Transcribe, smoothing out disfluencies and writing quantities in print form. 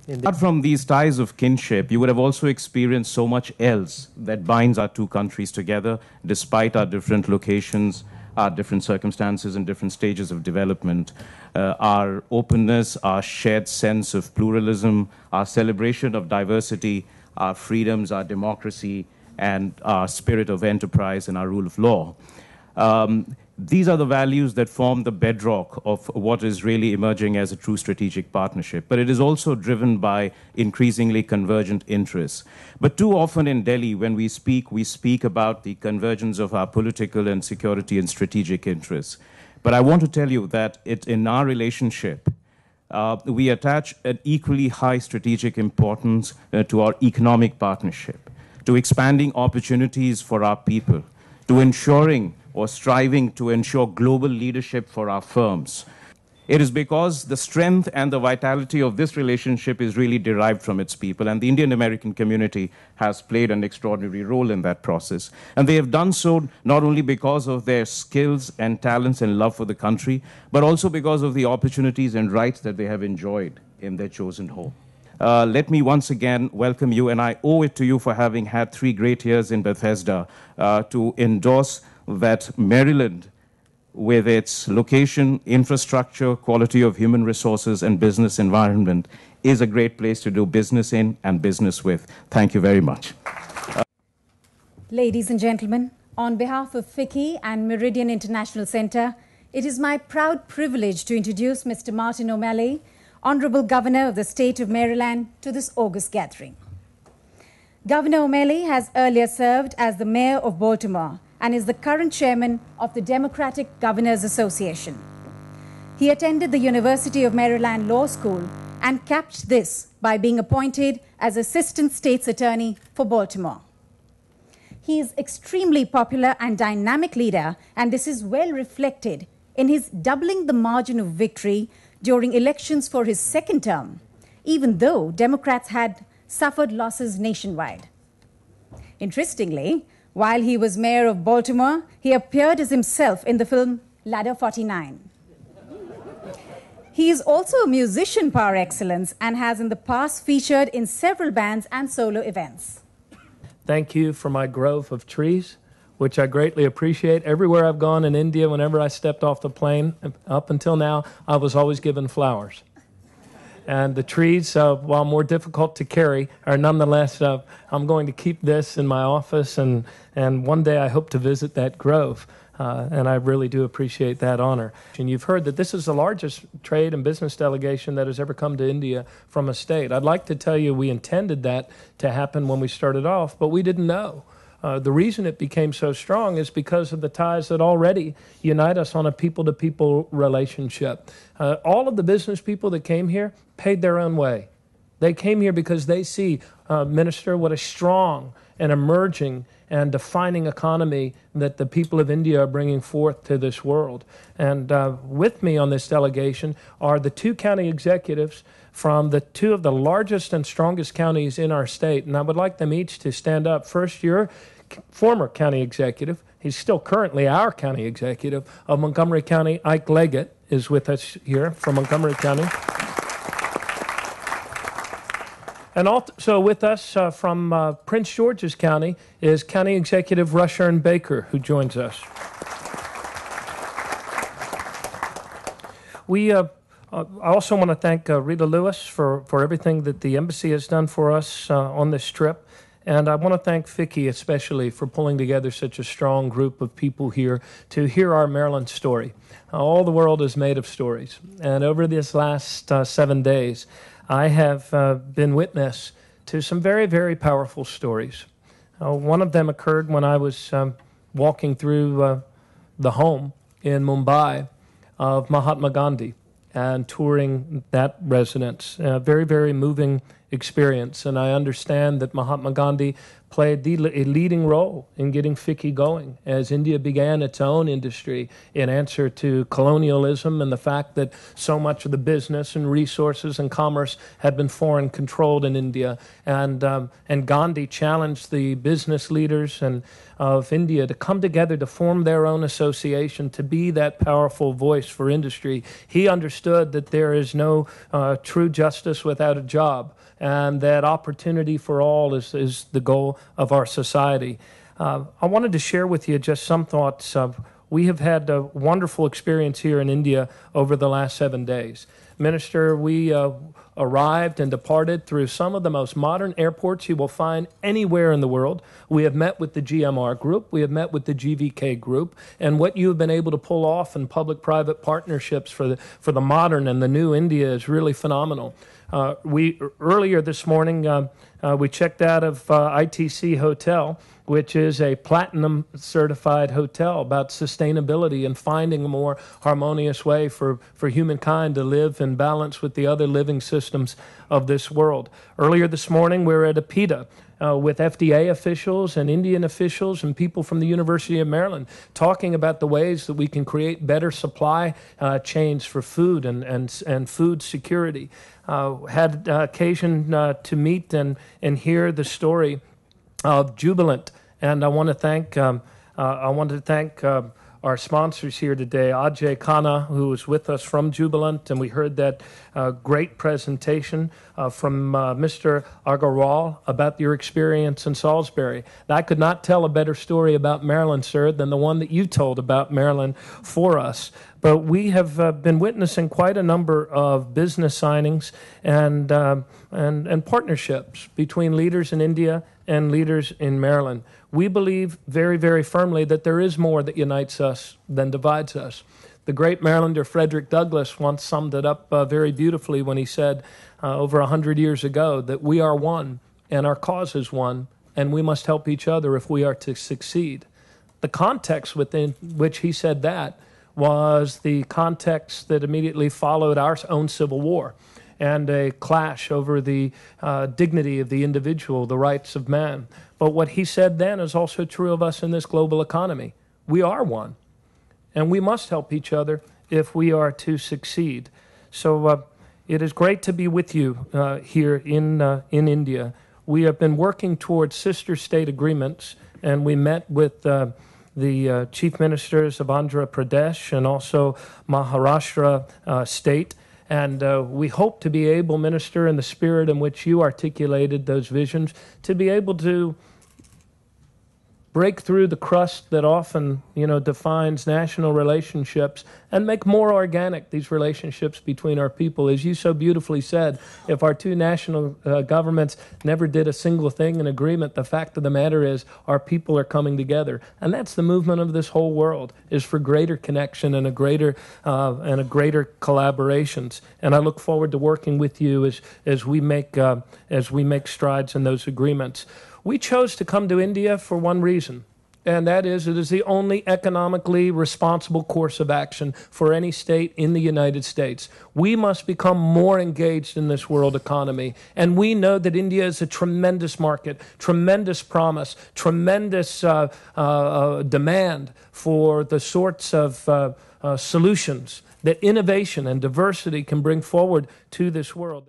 Apart from these ties of kinship, you would have also experienced so much else that binds our two countries together, despite our different locations, our different circumstances, and different stages of development. Our openness, our shared sense of pluralism, our celebration of diversity, our freedoms, our democracy, and our spirit of enterprise and our rule of law. These are the values that form the bedrock of what is really emerging as a true strategic partnership. But it is also driven by increasingly convergent interests. But too often in Delhi, when we speak about the convergence of our political and security and strategic interests. But I want to tell you that in our relationship, we attach an equally high strategic importance to our economic partnership, to expanding opportunities for our people, to ensuring or striving to ensure global leadership for our firms. It is because the strength and the vitality of this relationship is really derived from its people, and the Indian American community has played an extraordinary role in that process. And they have done so not only because of their skills and talents and love for the country, but also because of the opportunities and rights that they have enjoyed in their chosen home. Let me once again welcome you, and I owe it to you for having had 3 great years in Bethesda to endorse that Maryland, with its location, infrastructure, quality of human resources, and business environment, is a great place to do business in and business with. Thank you very much. Ladies and gentlemen, on behalf of FICCI and Meridian International Center, it is my proud privilege to introduce Mr. Martin O'Malley, Honorable Governor of the State of Maryland, to this August gathering. Governor O'Malley has earlier served as the Mayor of Baltimore and is the current chairman of the Democratic Governors Association. He attended the University of Maryland Law School and capped this by being appointed as Assistant State's Attorney for Baltimore. He is extremely popular and dynamic leader, and this is well reflected in his doubling the margin of victory during elections for his second term, even though Democrats had suffered losses nationwide. Interestingly, while he was mayor of Baltimore, he appeared as himself in the film Ladder 49. He is also a musician par excellence and has in the past featured in several bands and solo events. Thank you for my grove of trees, which I greatly appreciate. Everywhere I've gone in India, whenever I stepped off the plane, up until now, I was always given flowers. And the trees, while more difficult to carry, are nonetheless, I'm going to keep this in my office, and one day I hope to visit that grove. And I really do appreciate that honor. And you've heard that this is the largest trade and business delegation that has ever come to India from a state. I'd like to tell you we intended that to happen when we started off, but we didn't know. The reason it became so strong is because of the ties that already unite us on a people-to-people relationship. All of the business people that came here paid their own way. They came here because they see, Minister, what a strong and emerging and defining economy that the people of India are bringing forth to this world. And with me on this delegation are the 2 county executives from the 2 of the largest and strongest counties in our state. And I would like them each to stand up. First, your former county executive, he's still currently our county executive of Montgomery County, Ike Leggett, is with us here from Montgomery County. And also with us from Prince George's County is County Executive Rushern Baker, who joins us. I also want to thank Rita Lewis for everything that the embassy has done for us on this trip. And I want to thank FICCI especially for pulling together such a strong group of people here to hear our Maryland story. All the world is made of stories. And over this last 7 days, I have been witness to some very, very powerful stories. One of them occurred when I was walking through the home in Mumbai of Mahatma Gandhi and touring that residence. Very, very moving experience. And I understand that Mahatma Gandhi played a leading role in getting FICCI going as India began its own industry in answer to colonialism and the fact that so much of the business and resources and commerce had been foreign controlled in India. And Gandhi challenged the business leaders of India to come together to form their own association, to be that powerful voice for industry. He understood that there is no true justice without a job, and that opportunity for all is the goal of our society. I wanted to share with you just some thoughts. We have had a wonderful experience here in India over the last 7 days. Minister, we arrived and departed through some of the most modern airports you will find anywhere in the world. We have met with the GMR group, we have met with the GVK group, and what you have been able to pull off in public-private partnerships for the modern and the new India is really phenomenal. Earlier this morning, we checked out of ITC Hotel, which is a platinum certified hotel about sustainability and finding a more harmonious way for humankind to live in balance with the other living systems of this world. Earlier this morning, we were at APITA with FDA officials and Indian officials and people from the University of Maryland talking about the ways that we can create better supply chains for food and food security. Had occasion to meet and hear the story of Jubilant, and I want to thank our sponsors here today, Ajay Khanna, who was with us from Jubilant, and we heard that great presentation from Mr. Agarwal about your experience in Salisbury. Now, I could not tell a better story about Maryland, sir, than the one that you told about Maryland for us. But we have been witnessing quite a number of business signings and partnerships between leaders in India and leaders in Maryland. We believe very, very firmly that there is more that unites us than divides us. The great Marylander Frederick Douglass once summed it up very beautifully when he said over 100 years ago that we are one and our cause is one, and we must help each other if we are to succeed. The context within which he said that was the context that immediately followed our own Civil War and a clash over the dignity of the individual, the rights of man. But what he said then is also true of us in this global economy. We are one, and we must help each other if we are to succeed. So it is great to be with you here in India. We have been working towards sister state agreements, and we met with the chief ministers of Andhra Pradesh and also Maharashtra state. And we hope to be able, Minister, in the spirit in which you articulated those visions, to be able to break through the crust that often, defines national relationships and make more organic these relationships between our people. As you so beautifully said, if our two national governments never did a single thing in agreement, the fact of the matter is our people are coming together. And that's the movement of this whole world, is for greater connection and a greater collaborations. And I look forward to working with you as we make strides in those agreements. We chose to come to India for one reason, and that is it is the only economically responsible course of action for any state in the United States. We must become more engaged in this world economy, and we know that India is a tremendous market, tremendous promise, tremendous demand for the sorts of solutions that innovation and diversity can bring forward to this world.